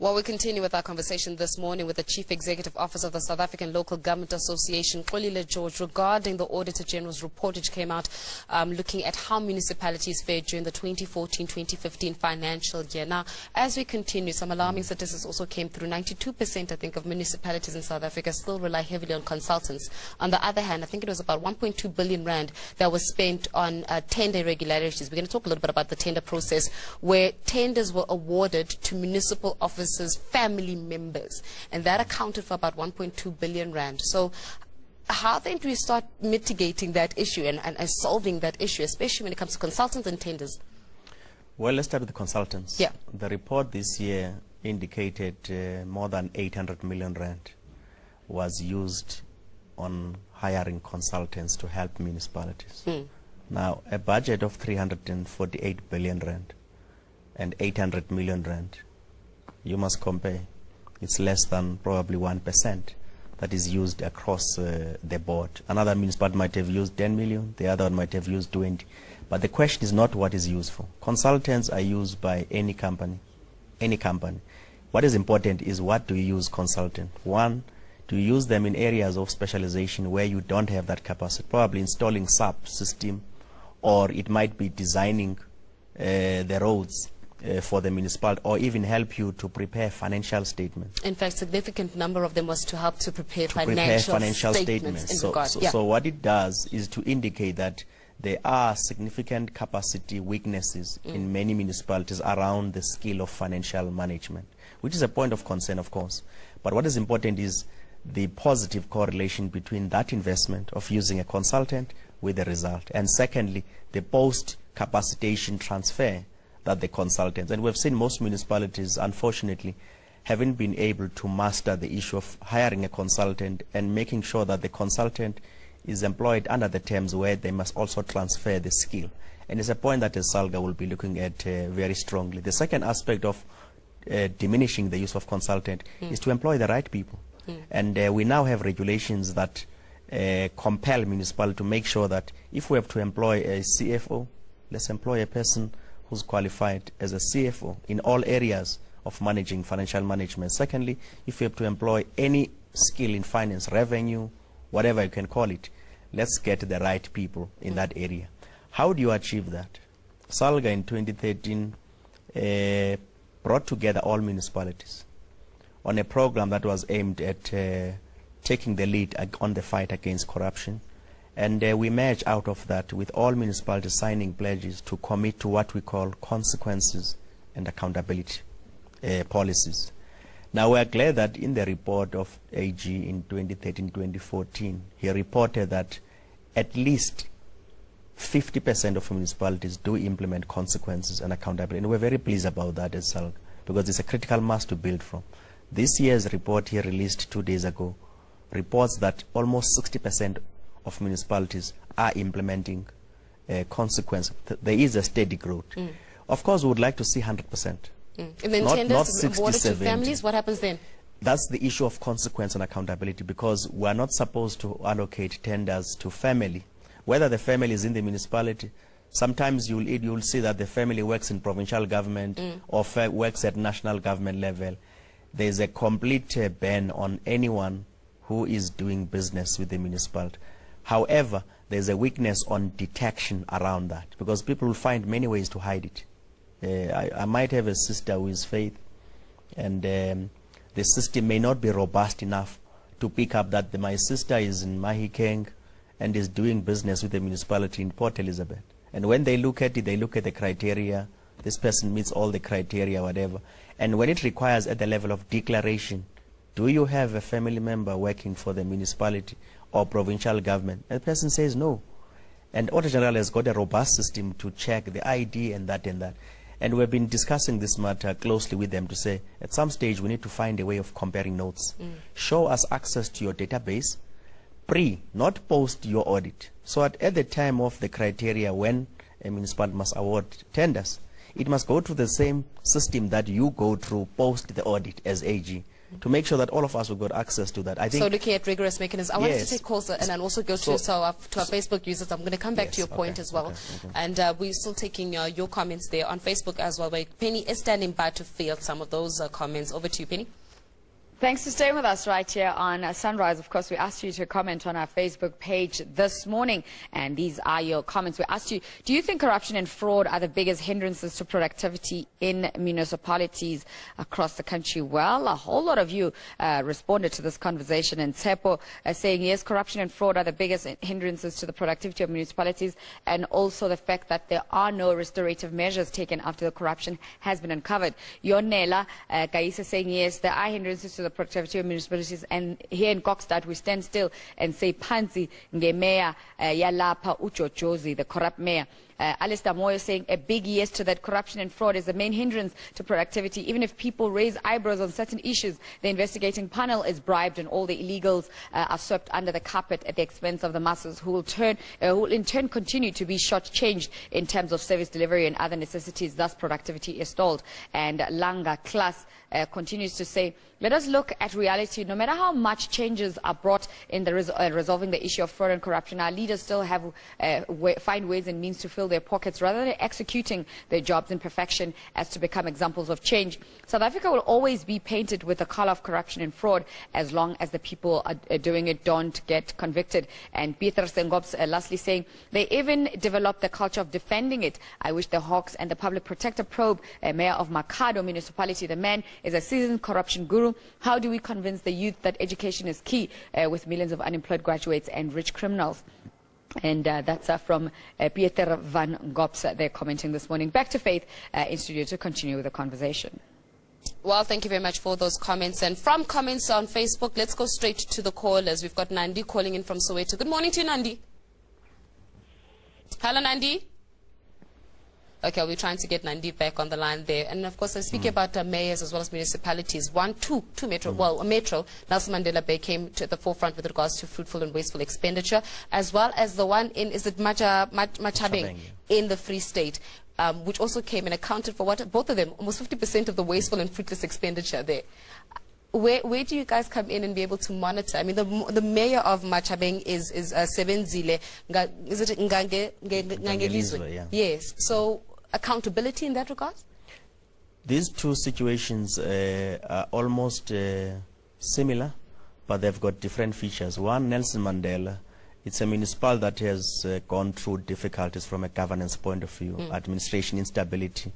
Well, we continue with our conversation this morning with the Chief Executive Officer of the South African Local Government Association, Xolile George, regarding the Auditor General's report which came out looking at how municipalities fared during the 2014-2015 financial year. Now, as we continue, some alarming statistics also came through. 92%, I think, of municipalities in South Africa still rely heavily on consultants. On the other hand, I think it was about 1.2 billion rand that was spent on tender irregularities. We're going to talk a little bit about the tender process, where tenders were awarded to municipal officers' family members, and that accounted for about 1.2 billion rand. So how then do we start mitigating that issue and solving that issue, especially when it comes to consultants and tenders? Well, let's start with the consultants. Yeah. The report this year indicated more than 800 million rand was used on hiring consultants to help municipalities. Now, a budget of 348 billion rand and 800 million rand, you must compare. It's less than probably 1% that is used across the board. Another municipality might have used 10 million, the other one might have used 20. But the question is not what is used for. Consultants are used by any company, any company. What is important is what do you use consultant? One, do you use them in areas of specialization where you don't have that capacity? Probably installing SAP system, or it might be designing the roads for the municipality, or even help you to prepare financial statements. In fact, significant number of them was to help to prepare financial statements. So what it does is to indicate that there are significant capacity weaknesses in many municipalities around the skill of financial management, which is a point of concern, of course. But what is important is the positive correlation between that investment of using a consultant with the result, and secondly, the post-capacitation transfer that the consultants, and we've seen most municipalities, unfortunately, haven't been able to master the issue of hiring a consultant and making sure that the consultant is employed under the terms where they must also transfer the skill. And it's a point that SALGA will be looking at very strongly. The second aspect of diminishing the use of consultant is to employ the right people. And we now have regulations that compel municipalities to make sure that if we have to employ a CFO, let's employ a person who's qualified as a CFO in all areas of managing financial management. Secondly, if you have to employ any skill in finance, revenue, whatever you can call it, let's get the right people in that area. How do you achieve that? SALGA in 2013 brought together all municipalities on a program that was aimed at taking the lead on the fight against corruption. And we emerged out of that with all municipalities signing pledges to commit to what we call consequences and accountability policies. Now, we are glad that in the report of AG in 2013-2014, he reported that at least 50% of municipalities do implement consequences and accountability. And we're very pleased about that as SALGA, because it's a critical mass to build from. This year's report he released 2 days ago reports that almost 60% of municipalities are implementing consequence. There is a steady growth. Of course, we would like to see 100%. And then tenders awarded to families, what happens then? That's the issue of consequence and accountability, because we are not supposed to allocate tenders to family. Whether the family is in the municipality, sometimes you'll see that the family works in provincial government or works at national government level. There's a complete ban on anyone who is doing business with the municipality. However, there's a weakness on detection around that, because people will find many ways to hide it. I might have a sister who is faith, and the system may not be robust enough to pick up that my sister is in Mahikeng and is doing business with the municipality in Port Elizabeth. And when they look at it, they look at the criteria. This person meets all the criteria, whatever. And when it requires at the level of declaration, do you have a family member working for the municipality or provincial government? And the person says no. And Auditor General has got a robust system to check the ID and that and that. And we've been discussing this matter closely with them to say, at some stage, we need to find a way of comparing notes. Show us access to your database, not post your audit. So at the time of the criteria when a municipality must award tenders, it must go through the same system that you go through post the audit as AG, to make sure that all of us have got access to that. I think so looking at rigorous mechanisms. I wanted to take calls and then also go to our Facebook users. I'm going to come back to your point as well. And we're still taking your comments there on Facebook as well. But Penny is standing by to field some of those comments. Over to you, Penny. Thanks for staying with us right here on Sunrise. Of course, we asked you to comment on our Facebook page this morning, and these are your comments. We asked you, do you think corruption and fraud are the biggest hindrances to productivity in municipalities across the country? Well, a whole lot of you responded to this conversation, and Tsepo saying, yes, corruption and fraud are the biggest hindrances to the productivity of municipalities, and also the fact that there are no restorative measures taken after the corruption has been uncovered. Yonela Kaisa saying, yes, there are hindrances to the productivity of municipalities, and here in Kokstad we stand still and say Panzi nge-mayor yalapha uJojozi, the corrupt mayor. Alistair Moyo saying a big yes to that. Corruption and fraud is the main hindrance to productivity. Even if people raise eyebrows on certain issues, the investigating panel is bribed and all the illegals are swept under the carpet at the expense of the masses, who will in turn continue to be shortchanged in terms of service delivery and other necessities. Thus productivity is stalled. And Langa Class continues to say, let us look at reality. No matter how much changes are brought in the resolving the issue of fraud and corruption, our leaders still have find ways and means to fill their pockets rather than executing their jobs in perfection as to become examples of change. South Africa will always be painted with the color of corruption and fraud as long as the people are doing it don't get convicted. And Peter Sengops lastly saying, they even developed the culture of defending it. I wish the Hawks and the public protector probe Mayor of Makado municipality. The man is a seasoned corruption guru. How do we convince the youth that education is key with millions of unemployed graduates and rich criminals? And that's from Pieter van Gops. They're commenting this morning. Back to Faith in studio to continue with the conversation. Well, thank you very much for those comments. And from comments on Facebook, let's go straight to the callers. We've got Nandi calling in from Soweto. Good morning to you, Nandi. Hello, Nandi. Okay, we're trying to get Nandi back on the line there. And of course, I speak about mayors as well as municipalities. Two metro, well, a metro, Nelson Mandela Bay came to the forefront with regards to fruitful and wasteful expenditure, as well as the one in, is it Machabeng in the Free State, which also came and accounted for what, both of them, almost 50% of the wasteful and fruitless expenditure there. Where do you guys come in and be able to monitor? I mean, the mayor of Machabeng is Sebenzile. Is it Ngangelizwe? Yeah. Yes. So accountability in that regard? These two situations are almost similar, but they've got different features. One, Nelson Mandela, it's a municipality that has gone through difficulties from a governance point of view, administration instability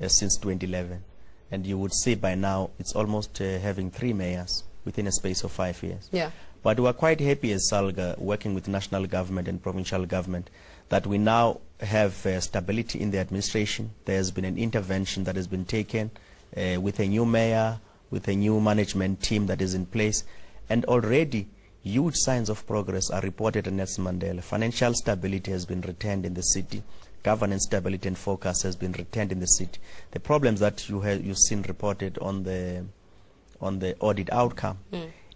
since 2011. And you would see by now it's almost having 3 mayors within a space of 5 years. Yeah. But we are quite happy as SALGA, working with national government and provincial government, that we now have stability in the administration. There has been an intervention that has been taken with a new mayor, with a new management team that is in place, and already huge signs of progress are reported in Nelson Mandela. Financial stability has been returned in the city. Governance stability and focus has been returned in the city. The problems that you've seen reported on the audit outcome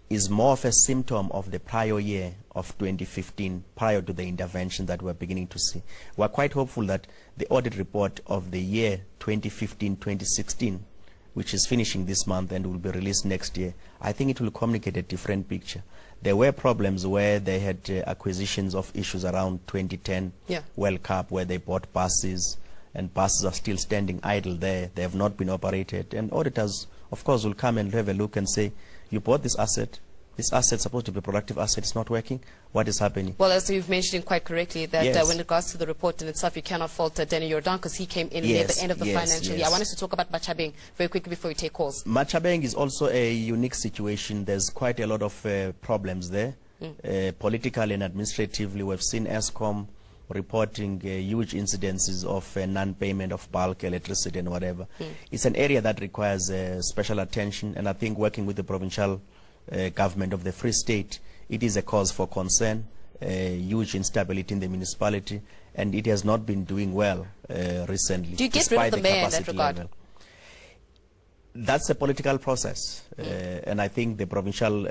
is more of a symptom of the prior year of 2015, prior to the intervention that we're beginning to see. We're quite hopeful that the audit report of the year 2015-2016, which is finishing this month and will be released next year, I think it will communicate a different picture. There were problems where they had acquisitions of issues around 2010 World Cup, where they bought buses, and buses are still standing idle there. They have not been operated. And auditors, of course, will come and have a look and say, you bought this asset. This asset is supposed to be a productive asset. It's not working. What is happening? Well, as you've mentioned quite correctly, that when it regards to the report in itself, you cannot fault Danny Jordan because he came in near the end of the financial year. I want us to talk about Machabeng very quickly before we take calls. Machabeng is also a unique situation. There's quite a lot of problems there. Politically and administratively, we've seen ESCOM reporting huge incidences of non-payment of bulk electricity and whatever. It's an area that requires special attention, and I think working with the provincial government of the Free State, it is a cause for concern, huge instability in the municipality, and it has not been doing well recently. Do you get rid of the mayor in that regard? That's a political process, and I think the provincial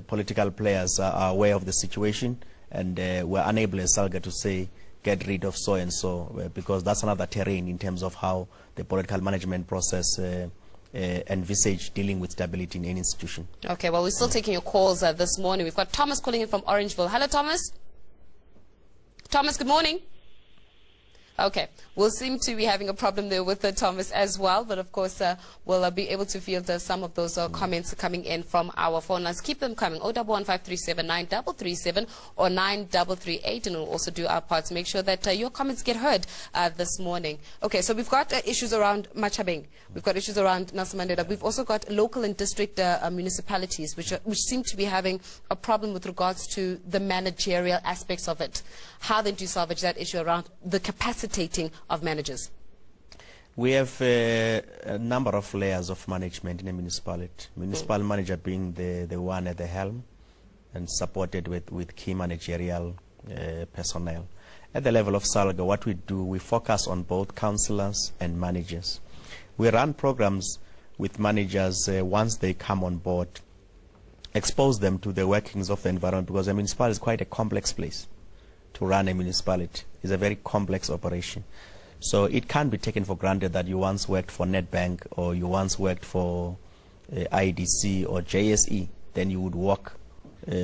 political players are aware of the situation, and we're unable as SALGA to say get rid of so and so, because that's another terrain in terms of how the political management process envisage dealing with stability in any institution. Okay, well, we're still taking your calls this morning. We've got Thomas calling in from Orangeville. Hello, Thomas. Thomas, good morning. Okay, we'll seem to be having a problem there with Thomas as well, but of course we'll be able to field some of those comments coming in from our phone lines. Keep them coming, 011-537 9337 or 9338, and we'll also do our part to make sure that your comments get heard this morning. Okay, so we've got issues around Machabeng, we've got issues around Nelson Mandela, we've also got local and district municipalities which seem to be having a problem with regards to the managerial aspects of it. How then do you salvage that issue around the capacitating of managers? We have a number of layers of management in a municipality. Municipal manager being the one at the helm and supported with key managerial personnel. At the level of SALGA, what we do, we focus on both councillors and managers. We run programs with managers once they come on board, expose them to the workings of the environment, because a municipality is quite a complex place. To run a municipality is a very complex operation. So it can't be taken for granted that you once worked for Nedbank or you once worked for IDC or JSE, then you would walk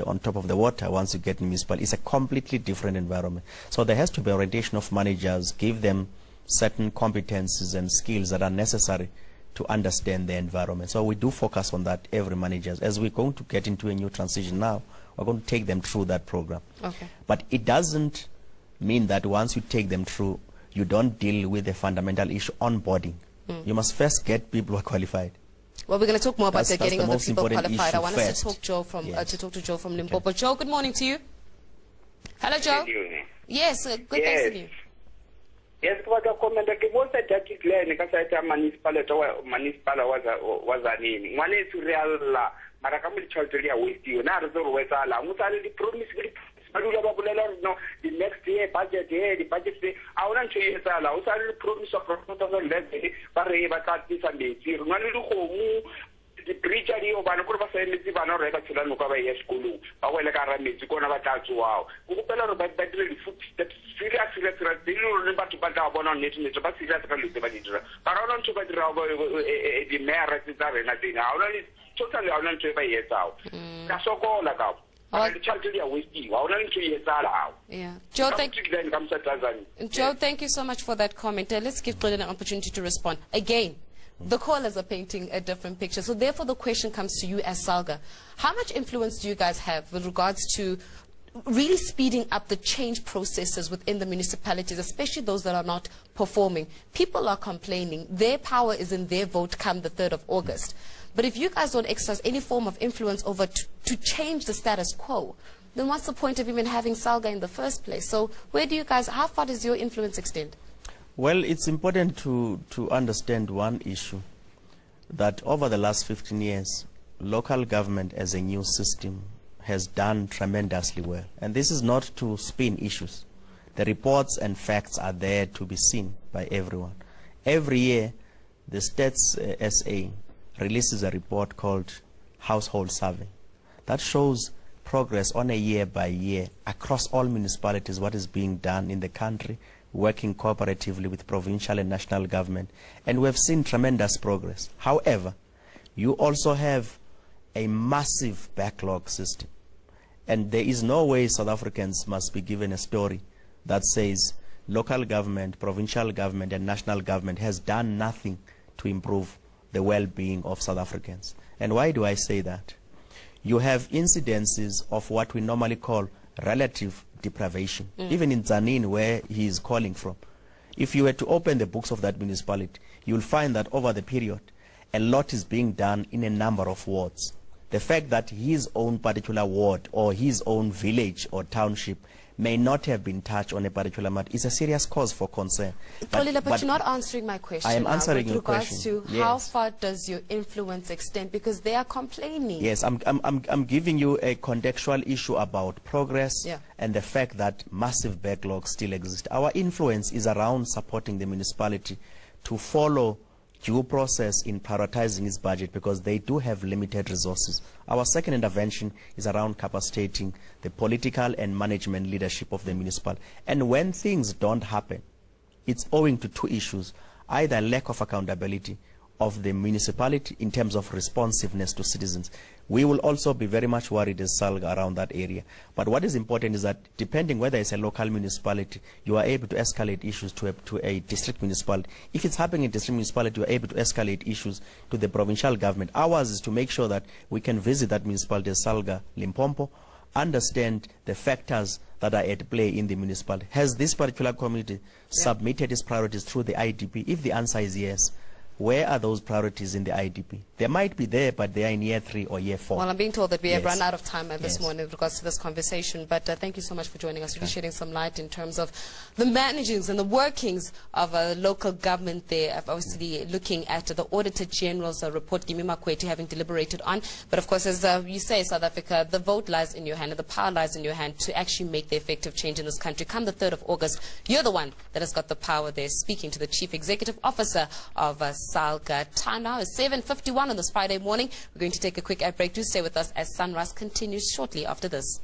on top of the water once you get in municipal. It's a completely different environment. So there has to be orientation of managers, give them certain competencies and skills that are necessary to understand the environment. So we do focus on that, every manager. As we're going to get into a new transition now, we're going to take them through that program. Okay. But it doesn't mean that once you take them through, you don't deal with the fundamental issue, onboarding. You must first get people who are qualified. Well, we're going to talk more about the getting of the people qualified. I want us to talk to Joe from Limpopo. Okay. Joe, good morning to you. Hello, Joe. Good evening. Yes, good thanks to you. Yes, what I comment that was a dirty clear in the municipal was an in. One is real Marakamil Chorteria with you. Now, the Wesala, Musali promise the next year, budget year, the budget day. I want to say, I was promise of proposal less than Barry Sunday. You want to home. The preacher of Banakura said, "Let's go to the school. I will go to the wow. Who better but better foot serious remember to put on it, but serious but I don't to the mayor is there and I think I totally on to buy it out. That's all call about. Yeah. Joe, Joe, thank you so much for that comment. Let's give Xolile an opportunity to respond. Again, the callers are painting a different picture. So therefore the question comes to you as SALGA. How much influence do you guys have with regards to really speeding up the change processes within the municipalities, especially those that are not performing? People are complaining. Their power is in their vote come the 3rd of August. But if you guys don't exercise any form of influence over to change the status quo, then what's the point of even having SALGA in the first place? So where do you guys, how far does your influence extend? Well, it's important to understand one issue, that over the last 15 years, local government as a new system has done tremendously well. And this is not to spin issues. The reports and facts are there to be seen by everyone. Every year, the Stats SA releases a report called Household Survey that shows progress on a year-by-year across all municipalities, what is being done in the country, working cooperatively with provincial and national government, and we have seen tremendous progress. However, you also have a massive backlog system, and there is no way South Africans must be given a story that says local government, provincial government and national government has done nothing to improve the well-being of South Africans. And why do I say that? You have incidences of what we normally call relative deprivation, even in Tzaneen, where he is calling from. If you were to open the books of that municipality, you will find that over the period, a lot is being done in a number of wards. The fact that his own particular ward or his own village or township may not have been touched on a particular matter is a serious cause for concern. But you're not answering my question. I am answering your question. With regards to how far does your influence extend? Because they are complaining. Yes, I'm giving you a contextual issue about progress and the fact that massive backlogs still exist. Our influence is around supporting the municipality to follow due process in prioritizing its budget, because they do have limited resources. Our second intervention is around capacitating the political and management leadership of the municipal. And when things don't happen, it's owing to two issues: either lack of accountability of the municipality in terms of responsiveness to citizens. We will also be very much worried as SALGA around that area. But what is important is that depending whether it's a local municipality, you are able to escalate issues to a district municipality. If it's happening in district municipality, you are able to escalate issues to the provincial government. Ours is to make sure that we can visit that municipality as SALGA, Limpopo, understand the factors that are at play in the municipality. Has this particular community submitted its priorities through the IDP? If the answer is yes, where are those priorities in the IDP? They might be there, but they are in year 3 or year 4. Well, I'm being told that we have run out of time this morning with regards to this conversation, but thank you so much for joining us, really shedding some light in terms of the managings and the workings of local government there, obviously looking at the Auditor General's report, Gimi Makweti, having deliberated on. But of course, as you say, South Africa, the vote lies in your hand and the power lies in your hand to actually make the effective change in this country. Come the 3rd of August, you're the one that has got the power there. Speaking to the Chief Executive Officer of SALGA. Time now is 7:51 on this Friday morning. We're going to take a quick ad break. Do stay with us as Sunrise continues shortly after this.